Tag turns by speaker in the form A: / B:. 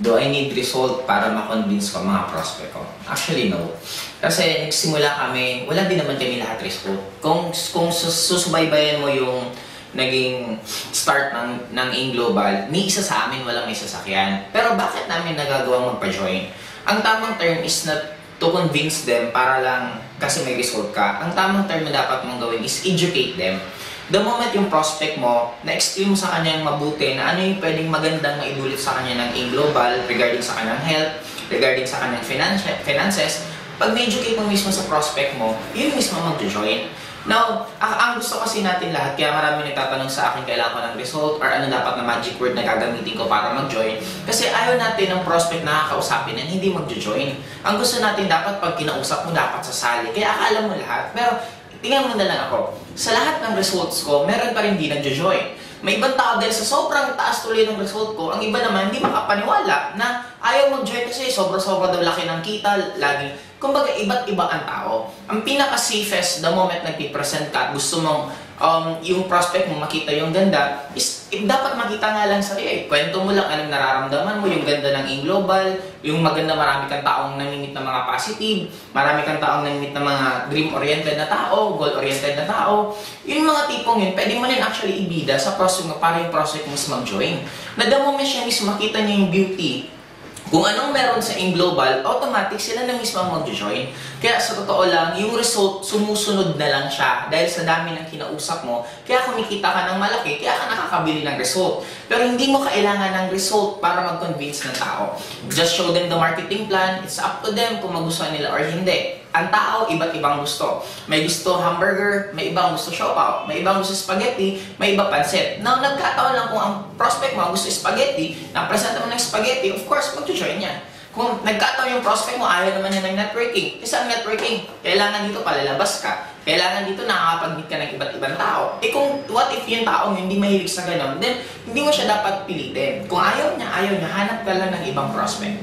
A: Do I need result para ma-convince ko mga prospect ko? Actually, no. Kasi nagsimula kami, wala din naman kami lahat result. Kung susubaybayan mo yung naging start ng Global, may isa sa amin, walang may sasakyan. Pero bakit namin nagagawang magpa-join? Ang tamang term is not to convince them para lang kasi may result ka. Ang tamang term na dapat mong gawin is educate them. The moment yung prospect mo, na-explain mo sa kanya yung mabuti na ano yung pwedeng magandang maibulit sa kanya ng Global regarding sa kanyang health, regarding sa kanyang finances, pag na-educate mo mismo sa prospect mo, yun mismo mag-join. Now, ang gusto kasi natin lahat, kaya marami nagtatanong sa akin kailangan ko ng result or ano dapat na magic word na gagamitin ko para mag-join. Kasi ayaw natin ng prospect na kakausapin na hindi mag-join. Ang gusto natin dapat pag kinausap mo, dapat sasali. Kaya akala mo lahat. Pero tingnan mo na lang ako. Sa lahat ng results ko, meron pa rin di nag-join. May ibang tao dahil sa sobrang taas tuloy ng result ko, ang iba naman hindi makapaniwala na ayaw mag-join kasi sobra-sobra daw laki ng kita, lagi. Kumbaga, iba't iba ang tao. Ang pinaka-safest, the moment nagpipresent ka at gusto mong yung prospect mo makita yung ganda, is dapat makita nga lang sa iyo. Kwento mo lang anong nararamdaman mo, yung ganda ng Global, yung maganda marami kang taong namimit ng mga positive, marami kang taong namimit ng mga dream-oriented na tao, goal-oriented na tao. Yung mga tipong yun, pwede mo rin actually ibida sa prospect mo para yung prospect mo mag-join. Na the moment siya mismo makita niya yung beauty, kung anong meron sa Global, automatic sila na mismo ang mag-join. Kaya sa totoo lang, yung result, sumusunod na lang siya dahil sa dami ng kinausap mo. Kaya kumikita ka ng malaki, kaya ka nakakabili ng result. Pero hindi mo kailangan ng result para mag-convince ng tao. Just show them the marketing plan, it's up to them kung magustuhan nila or hindi. Ang tao, iba't ibang gusto. May gusto hamburger, may ibang gusto siopaw, may ibang gusto spaghetti, may iba pansit. Now, nagkataon lang kung ang prospect mo gusto spaghetti, na-present mo ng spaghetti, of course, mag-join niya. Kung nagkataon yung prospect mo, ayaw naman niya ng networking. Kasi ang networking, kailangan dito palalabas ka. Kailangan dito nakakapag-meet ka ng iba't ibang tao. Eh kung what if yung taong hindi mahilig sa ganun, then hindi mo siya dapat pilitin. Kung ayaw niya, hanap ka lang ng ibang prospect.